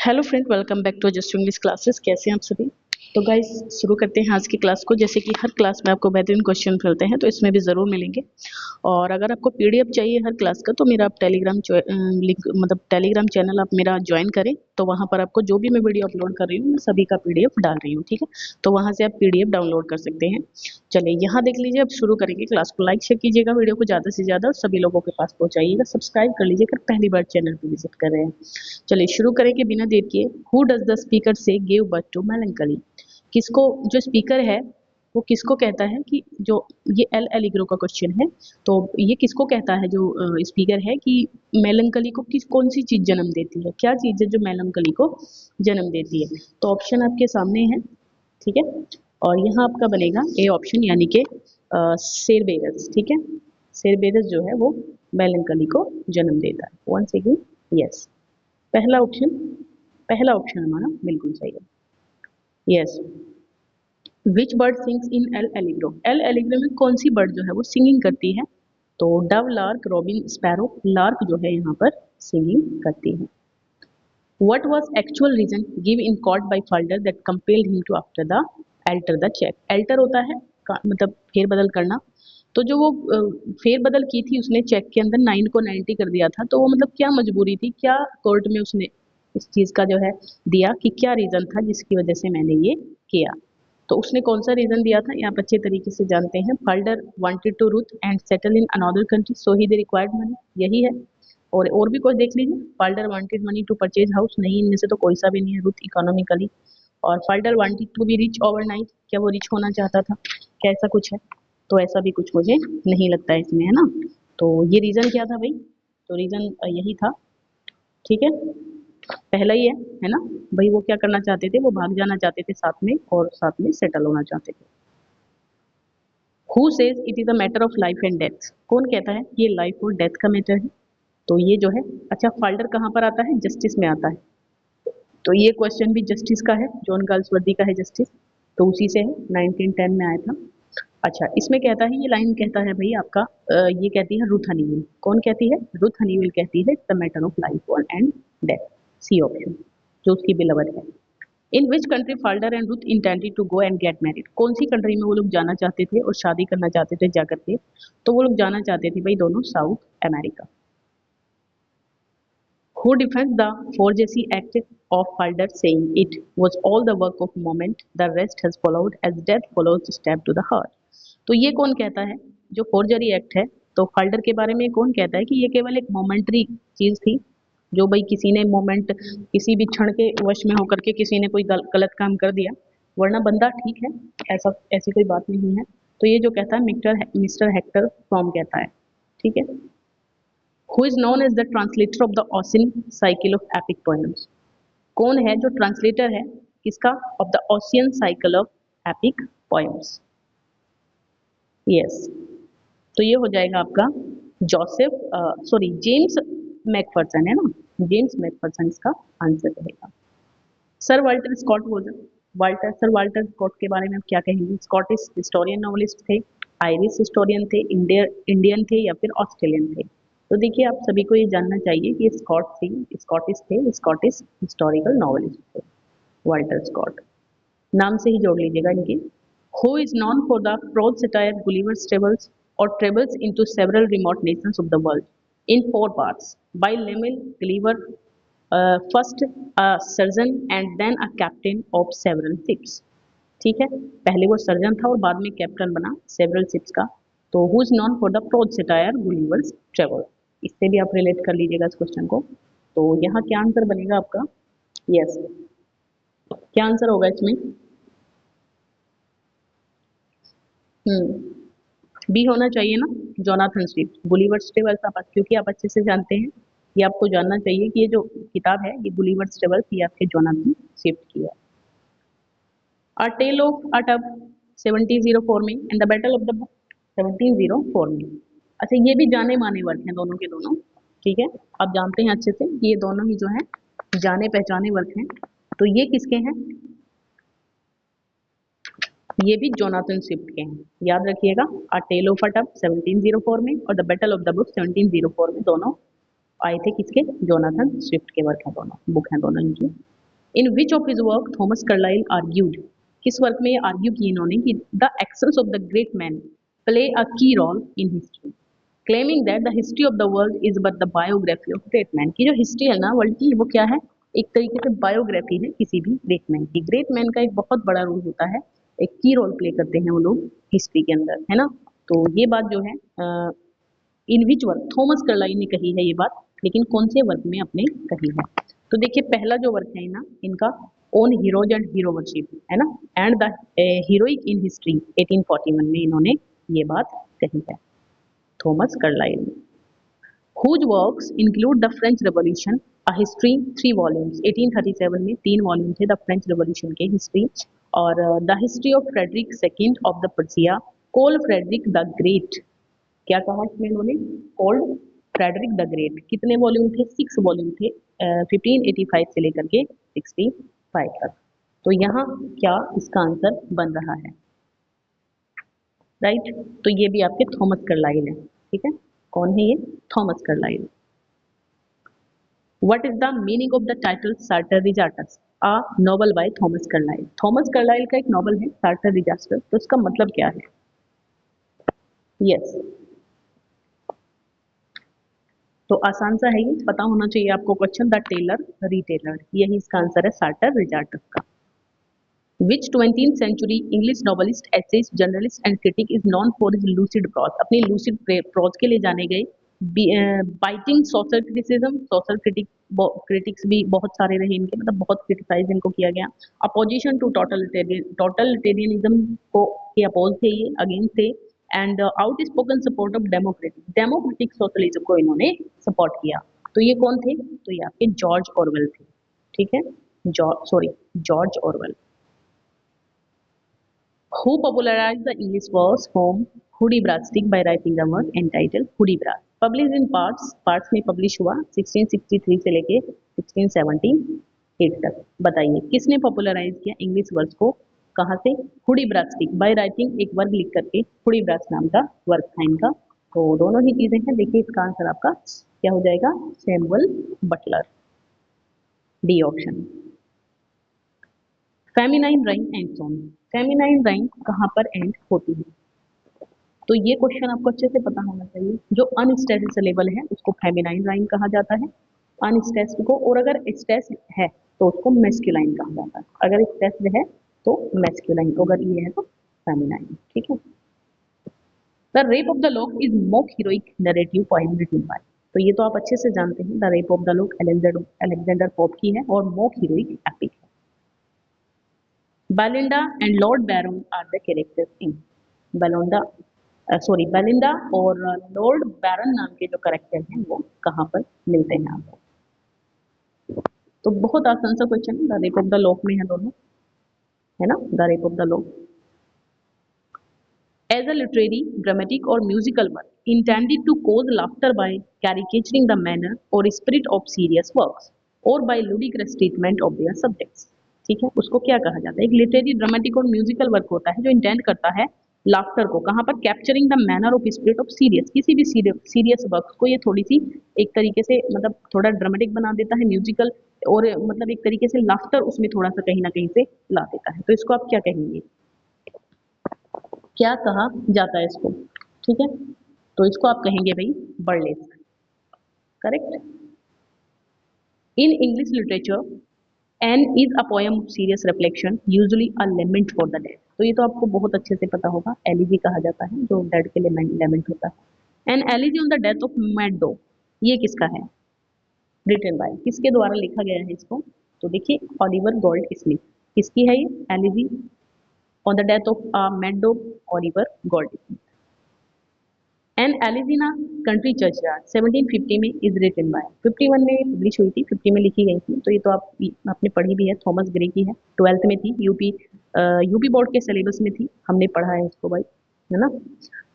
Hello friend, welcome back to just English classes. कैसे हैं आप सभी? तो गाइस शुरू करते हैं आज की क्लास को। जैसे कि हर क्लास में आपको बेहतरीन क्वेश्चन मिलते हैं, तो इसमें भी ज़रूर मिलेंगे। और अगर आपको पीडीएफ चाहिए हर क्लास का, तो मेरा आप टेलीग्राम लिंक मतलब टेलीग्राम चैनल आप मेरा ज्वाइन करें। तो वहाँ पर आपको जो भी मैं वीडियो अपलोड कर रही हूँ, मैं सभी का पीडीएफ डाल रही हूँ, ठीक है। तो वहाँ से आप पीडीएफ डाउनलोड कर सकते हैं। चलिए यहाँ देख लीजिए, अब शुरू करेंगे क्लास को। लाइक शेयर कीजिएगा वीडियो को ज़्यादा से ज़्यादा, सभी लोगों के पास पहुँचाइएगा। सब्सक्राइब कर लीजिए अगर पहली बार चैनल पर विजिट कर रहे हैं। चलिए शुरू करेंगे बिना देर किए। हु डज द स्पीकर से गिव बर्थ टू मेलंकली? किसको, जो स्पीकर है वो किसको कहता है कि जो, ये एल एलिग्रो का क्वेश्चन है। तो ये किसको कहता है जो स्पीकर है कि मेलंकली को किस कौन सी चीज जन्म देती है, क्या चीज है जो मेलंकली को जन्म देती है? तो ऑप्शन आपके सामने है, ठीक है। और यहाँ आपका बनेगा ए ऑप्शन, यानी कि सेरबेरस, ठीक है। सेरबेरस जो है वो मेलंकली को जन्म देता है। वन सेकेंड, यस, पहला ऑप्शन, पहला ऑप्शन हमारा बिल्कुल सही है, yes. Which bird sings in L Allegro? L Allegro में कौन सी बर्ड जो है वो सिंगिंग करती है? तो Dove, lark, robin, sparrow. Lark जो है यहाँ पर सिंगिंग करती है। What was actual reason give in court by Falder that compelled him to after the alter the check? alter होता है मतलब फेर बदल करना। तो जो वो फेर बदल की थी उसने चेक के अंदर 9 को 90 कर दिया था। तो वो मतलब क्या मजबूरी थी, क्या कोर्ट में उसने इस चीज का जो है दिया कि क्या रीजन था जिसकी वजह से मैंने ये किया? तो उसने कौन सा रीजन दिया था, यहाँ अच्छे तरीके से जानते हैं। Falder wanted to Ruth and settle in another country so he they required money, यही है। और भी कुछ देख लीजिए। Falder wanted money to purchase house, नहीं, इनमें से तो कोई सा भी नहीं है। Ruth economically. और Falder wanted to be rich overnight, क्या वो रिच होना चाहता था, क्या ऐसा कुछ है? तो ऐसा भी कुछ मुझे नहीं लगता है इसमें, है ना। तो ये रीजन क्या था भाई? तो रीजन यही था, ठीक है, पहला ही है ना। भाई वो क्या करना चाहते थे, वो भाग जाना चाहते थे साथ में, और साथ में सेटल होना चाहते थे। Who says it is a matter of life and death? कौन कहता है ये लाइफ और डेथ का मैटर है? तो ये जो है, अच्छा, फाल्डर कहाँ पर आता है? जस्टिस में आता है। तो ये क्वेश्चन भी जस्टिस का है, जॉन गाल्सवर्दी का है जस्टिस। तो उसी से है, 1910 में आया था। अच्छा, इसमें कहता है, ये लाइन कहता है भाई आपका, ये कहती है रुथ हनीवेल। कौन कहती है? रुथ हनीवेल कहती है the matter of life and death. C option, जो उसकी बिलवड है। In which country Falder and Ruth intended to go and get married? कौन सी कंट्री में वो लोग जाना चाहते थे और शादी करना चाहते थे जाकर के? तो वो लोग जाना चाहते थे भाई दोनों south America. Who defends the Forgery Act of Falder, saying it was all the work of moment, the rest has followed as death follows stab to the heart? तो ये कौन कहता है जो फोर्जरी एक्ट है? तो फाल्डर के बारे में कौन कहता है कि ये केवल एक मोमेंट्री चीज थी, जो भाई किसी ने मोमेंट, किसी भी क्षण के वश में होकर के किसी ने कोई गलत काम कर दिया, वरना बंदा ठीक है, ऐसा ऐसी कोई बात नहीं है। तो ये जो कहता है मिस्टर हेक्टर फ्रॉम कहता है, ठीक है। Who is known as the translator of the Ossian cycle of epic poems? कौन है जो ट्रांसलेटर है किसका? Of the Ossian cycle of epic poems, yes. तो ये हो जाएगा आपका जोसेफ, सॉरी, जेम्स मैकफर्सन, है ना। जेम्स मैकफर्सन इसका आंसर रहेगा। सर वाल्टर स्कॉट बोल, वाल्टर, सर वाल्टर स्कॉट के बारे में आप क्या कहेंगे? स्कॉटिश हिस्टोरियन नॉवलिस्ट थे, आयरिश हिस्टोरियन थे, इंडियन थे, या फिर ऑस्ट्रेलियन थे? तो देखिए, आप सभी को ये जानना चाहिए कि स्कॉट थी, स्कॉटिश थे, स्कॉटिश हिस्टोरिकल नॉवलिस्ट थे वाल्टर स्कॉट। नाम से ही जोड़ लीजिएगा इनके। Who is known for the prose satire Gulliver's Travels और travels into several remote nations of the world in 4 parts by Lemuel Gulliver, first a surgeon and then a captain of several ships, ठीक है। पहले वो surgeon था और बाद में captain बना सेवरल शिप्स का। तो who is known for the prose satire Gulliver's travel? इससे भी आप रिलेट कर लीजिएगा इस क्वेश्चन को। तो यहाँ क्या आंसर बनेगा आपका? यस, क्या आंसर होगा इसमें? बी होना चाहिए ना, जोनाथन स्विफ्ट। गुलिवर स्टिवल्स आप, क्योंकि आप अच्छे से जानते हैं, ये आपको जानना चाहिए कि ये जो किताब है ये गुलिवर स्टिवल्स, ये आपके जोनाथन स्विफ्ट की है। A Tale of a Tub 1704 में and the battle of the book 1704 में। अच्छा, ये भी जाने माने वर्क हैं दोनों के दोनों, ठीक है। आप जानते हैं अच्छे से कि ये दोनों ही जो हैं जाने पहचाने वर्क हैं। तो ये किसके हैं? ये भी जोनाथन स्विफ्ट के हैं, याद रखिएगा। अ टेल ऑफ अ टब 1704 में और the battle of the book 1704 में दोनों आए थे किसके? जोनाथन स्विफ्ट के वर्क हैं, दोनों बुक हैं दोनों इनकी। In which of his work Thomas Carlyle argued, किस वर्क में आर्ग्यू किया इन्होंने कि the actions of the great man play a key role in history, claiming that the history of the world is but the biography of great man, की जो history है ना world की वो क्या है, एक तरीके से बायोग्राफी है किसी भी ग्रेट मैन की। ग्रेट मैन का एक बहुत बड़ा रोल होता है, एक की रोल प्ले करते हैं वो लोग हिस्ट्री के अंदर, है ना। तो ये बात जो है in which work Thomas Carlisle ने कही है ये बात, लेकिन कौन से वर्क में अपने कही है। तो देखिए पहला जो वर्क है ना इनका own heroes and hero worship, है ना, and the heroic in history 1841 में इन्होंने ये बात कही है Thomas Carlyle. Whose works include the French Revolution, a history 3 volumes, 1837 में 3 वॉल्यूम थे द फ्रेंच रेवोल्यूशन के हिस्ट्री, और the history of Frederick second of the Persia, called Frederick the great, क्या कहा इसमें इन्होंने, कोल्ड फ्रेडरिक द ग्रेट, कितने volume थे, 6 वॉल्यूम थे 1585 से लेकर के 65 तक। तो यहाँ क्या इसका आंसर बन रहा है, राइट। तो ये भी आपके थॉमस कार्लाइल है, ठीक है। कौन है ये, Thomas Carlyle. What is the meaning of the title Sartor Resartus, a novel by Thomas Carlyle. Thomas Carlyle का एक नॉवल है सार्टर रिजार्टस, तो इसका मतलब क्या है, यस तो आसान सा है ये, पता होना चाहिए आपको क्वेश्चन, द टेलर रिटेलर, यही इसका आंसर है सार्टर रिजार्टस का। Which 20th century English novelist, essayist, journalist and critic is known for his lucid prose, अपनी lucid prose के लिए जाने गए। Biting social criticism, social critics भी बहुत सारे रहे इनके, मतलब बहुत क्रिटिसाइज इनको किया गया। अपोजिशन टू टोटलिटेरियनिज्म को के अपोज थे ये, अगेंस्ट थे। And out spoken support of democratic socialism को इन्होंने सपोर्ट किया। तो ये कौन थे, तो ये आपके जॉर्ज ऑरवेल थे, ठीक है, George Orwell. Who popularized the English verse form Hudibras by writing the work entitled Hudibras? Published in parts में publish हुआ 1663 से लेके 1678 तक। बताइए किसने पॉपुलराइज किया इंग्लिश वर्ड्स को, कहाँ से, हुडीब्रास्टिक बाय राइटिंग, एक वर्ग लिख करके, हुडीब्रास नाम का वर्ग था इनका। तो दोनों ही चीजें हैं, देखिए इसका आंसर आपका क्या हो जाएगा, Samuel Butler, D option. Feminine rhyme and song, feminine rhyme कहाँ पर एंड होती है, तो ये क्वेश्चन आपको अच्छे से पता होना चाहिए। जो अनस्ट्रेस्ड सिलेबल है उसको फेमिनाइन राइम कहा जाता है, अनस्ट्रेस्ड को, और अगर स्ट्रेस्ड है तो उसको मैस्कुलाइन कहा जाता है, अगर स्ट्रेस्ड है तो मैस्कुलाइन, तो अगर ये है तो फेमिनाइन, ठीक है। The rape of the lock is mock heroic narrative poem written by, तो ये तो आप अच्छे से जानते हैं, the rape of the lock Alexander Pope की है और मोक हीरोइक एपिक है। Belinda and Lord Baron are the characters in, Belinda और लॉर्ड बैरन नाम के जो कैरेक्टर हैं वो कहाँ पर मिलते हैं आपको, तो बहुत आसान सा क्वेश्चन है, the rape of the lock में है दोनों, है ना, the rape of the lock. As a literary, dramatic और musical work intended to cause laughter by caricaturing the manner or spirit of serious works or by ludicrous treatment of their subjects, ठीक है, उसको क्या कहा जाता है, एक literary, dramatic और म्यूजिकल वर्क होता है जो इंटेंड करता है लाफ्टर को, कहाँ पर, capturing the manner of spirit of serious, किसी भी सीरियस वर्क को ये थोड़ी सी एक तरीके से मतलब थोड़ा ड्रामेटिक बना देता है, म्यूजिकल, और मतलब एक तरीके से लाफ्टर उसमें थोड़ा सा कहीं ना कहीं से ला देता है, तो इसको आप क्या कहेंगे, क्या कहा जाता है इसको, ठीक है, तो इसको आप कहेंगे भाई burlesque, correct. In English literature an is a poem of serious reflection usually a lament for the dead, तो ये तो आपको बहुत अच्छे से पता होगा, एलिजी कहा जाता है जो डेड के लिए लेमेंट होता है। An elegy on the death of mad dog, ये किसका है, रिटन बाय, किसके द्वारा लिखा गया है इसको, तो देखिए ओलिवर गोल्ड स्मिथ, किसकी है ये elegy on the death of mad dog, Oliver Goldsmith. An elegy in a country churchyard 1750 में इज रिटन बाय, 51 में पब्लिश हुई थी, 50 में लिखी गई थी, तो ये तो आपने पढ़ी भी है, थॉमस ग्रे की है, 12th में थी, यूपी बोर्ड के सिलेबस में थी, हमने पढ़ा है इसको भाई, है ना।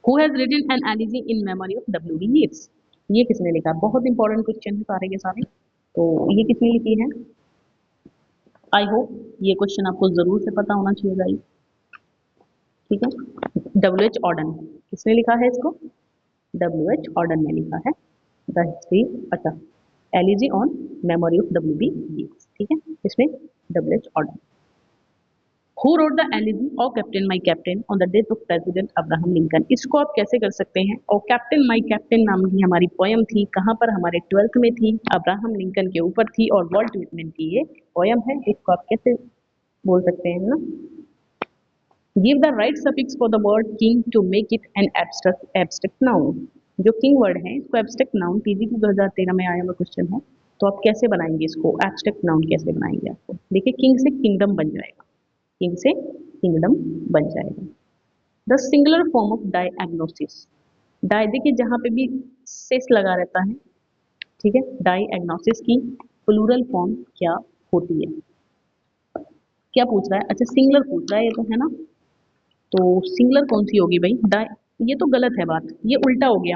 Who has written an elegy in memory of W D Yeats, ये किसने लिखा, बहुत इंपॉर्टेंट क्वेश्चन है सारे के सारे, तो ये किसने लिखी है, आई होप ये क्वेश्चन आपको जरूर से पता होना चाहिए गाइस, ठीक है। डब्ल्यू एच ऑर्डन, किसने लिखा है इसको, डब्ल्यू एच ऑर्डन ने लिखा है द हिस्ट्री, अच्छा elegy on memory of W B Yeats, ठीक है, इसमें डब्ल्यू एच ऑर्डर। हु रोड द एलिजी और captain my captain on the death of president Abraham Lincoln. इसको आप कैसे कर सकते हैं, और कैप्टन माई कैप्टन नाम की हमारी पोयम थी, कहाँ पर, हमारे 12th में थी, अब्राहम लिंकन के ऊपर थी और वॉल्ट विटमैन की ये पोयम है। इसको आप कैसे बोल सकते हैं ना। Give the right suffix for the word king to make it an abstract noun. जो किंग वर्ड है इसको एब्स्ट्रैक्ट नाउन, पीजीटी 2013 में आया हुआ क्वेश्चन है, तो आप कैसे बनाएंगे इसको, एब्स्ट्रैक्ट नाउन कैसे बनाएंगे आपको। देखिए किंग से किंगडम बन जाएगा, किंग से किंगडम बन जाएगा। The singular form of diagnosis. डाई देखिए जहाँ पे भी सेस लगा रहता है, ठीक है, डायग्नोसिस की प्लूरल फॉर्म क्या होती है। क्या पूछ रहा है, अच्छा सिंगुलर पूछ रहा है ये तो, है ना। तो सिंगुलर कौन सी होगी भाई, डाई, ये तो गलत है बात, ये उल्टा हो गया।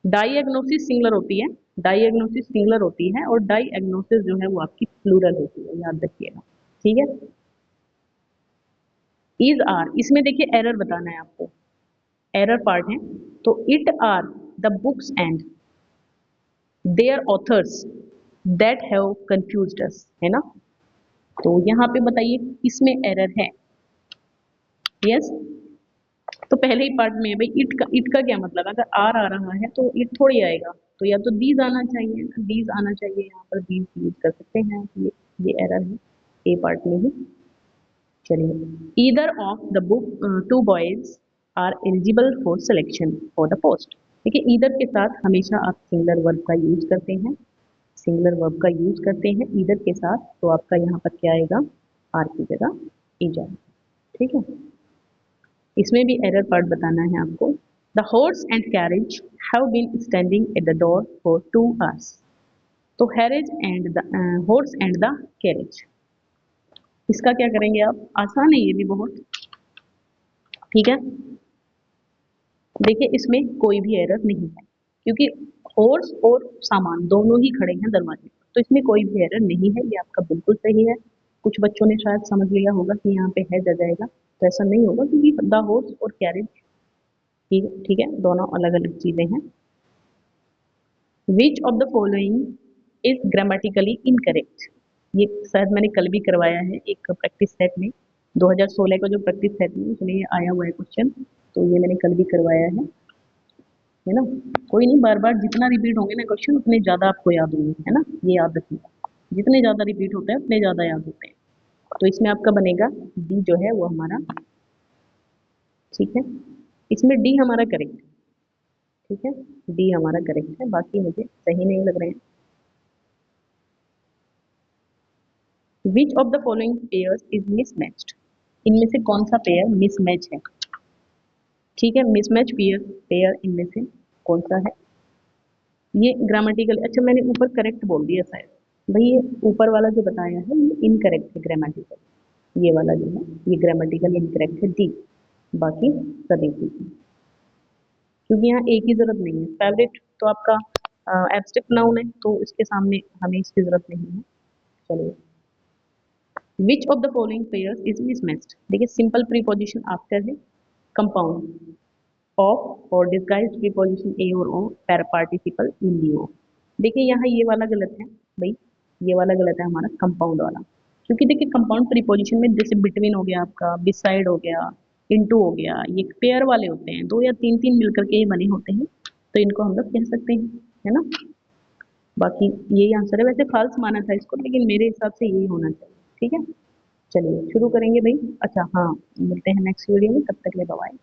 डायग्नोसिस सिंगुलर होती है, डायग्नोसिस सिंगुलर होती है, और डायग्नोसिस जो है वो आपकी प्लूरल होती है, याद रखिएगा, ठीक है। इज आर, इसमें देखिए एरर बताना है आपको, एरर पार्ट है। तो it are the books and their authors that have confused us, है ना। तो यहाँ पे बताइए इसमें एरर है, यस। तो पहले ही पार्ट में भाई इट का क्या मतलब, अगर आर आ रहा है तो इट थोड़ी आएगा, तो या तो दीज आना चाहिए, दीज आना चाहिए, यहाँ पर दीज यूज कर सकते हैं, ये एरर है ए पार्ट में ही। चलिए, either of the book two boys are eligible for selection for the post. देखिए ईदर के साथ हमेशा आप सिंगुलर वर्ब का यूज करते हैं, सिंगुलर वर्ब का यूज करते हैं ईदर के साथ, तो आपका यहाँ पर क्या आएगा, आर की जगह इज आएगा, ठीक है। इसमें भी एरर पार्ट बताना है आपको। The horse and carriage have been standing at the door for 2 hours। तो हैरेज and the horse and the carriage, इसका क्या करेंगे आप, आसान है ये भी बहुत, ठीक है। देखिए इसमें कोई भी एरर नहीं है, क्योंकि हॉर्स और सामान दोनों ही खड़े हैं दरवाजे पर, तो इसमें कोई भी एरर नहीं है, ये आपका बिल्कुल सही है। कुछ बच्चों ने शायद समझ लिया होगा कि यहाँ पे है आ जाएगा, तो ऐसा नहीं होगा, क्योंकि द हॉर्स और कैरेज, ठीक ठीक है, दोनों अलग अलग चीजें हैं। Which of the following is grammatically incorrect. ये शायद मैंने कल भी करवाया है एक प्रैक्टिस सेट में, 2016 का जो प्रैक्टिस सेट में उसमें ये आया हुआ है क्वेश्चन, तो ये मैंने कल भी करवाया है ना। कोई नहीं, बार बार जितना रिपीट होंगे ना क्वेश्चन उतने ज़्यादा आपको याद होंगे, है ना, ये याद रखिएगा, जितने ज़्यादा रिपीट होते हैं उतने ज़्यादा याद होते हैं। तो इसमें आपका बनेगा डी जो है वो हमारा, ठीक है, इसमें डी हमारा करेक्ट, ठीक है, डी हमारा करेक्ट है, बाकी मुझे सही नहीं लग रहे हैं। Which of the following pairs is mismatched. इनमें से कौन सा पेयर मिसमैच है, ठीक है, मिसमैच पेयर, पेयर इनमें से कौन सा है। ये ग्रामेटिकल, अच्छा मैंने ऊपर करेक्ट बोल दिया शायद, भाई ये ऊपर वाला जो बताया है ये इनकरेक्ट है ग्रामेटिकल, ये वाला जो है ये ग्रामेटिकल इनकरेक्ट है डी, बाकी सभी ठीक है, क्योंकि यहाँ एक ही जरूरत नहीं है। फेवरेट तो आपका एब्स्ट्रैक्ट नाउन है, तो इसके सामने हमें इसकी जरूरत नहीं है। चलिए, which of the following pairs is mismatched. देखिए सिंपल प्रीपोजिशन आफ्टर है, कंपाउंड ऑफ और डिस्गाइज्ड प्रीपोजिशन ए और ओ, पैरा पार्टिसिपल इन दी ओ। देखिए यहाँ ये वाला गलत है भाई, ये वाला गलत है हमारा कंपाउंड वाला, क्योंकि देखिए कंपाउंड प्रीपोजिशन में जैसे बिटवीन हो गया आपका, बिसाइड हो गया, इनटू हो गया, ये पेयर वाले होते हैं, दो या तीन तीन मिलकर के ये बने होते हैं, तो इनको हम लोग कह सकते हैं, है ना। बाकी यही आंसर है, वैसे फाल्स माना था इसको, लेकिन मेरे हिसाब से यही होना चाहिए, ठीक है। चलिए शुरू करेंगे भाई, अच्छा हाँ, मिलते हैं नेक्स्ट वीडियो में, तब तक के लिए बाय।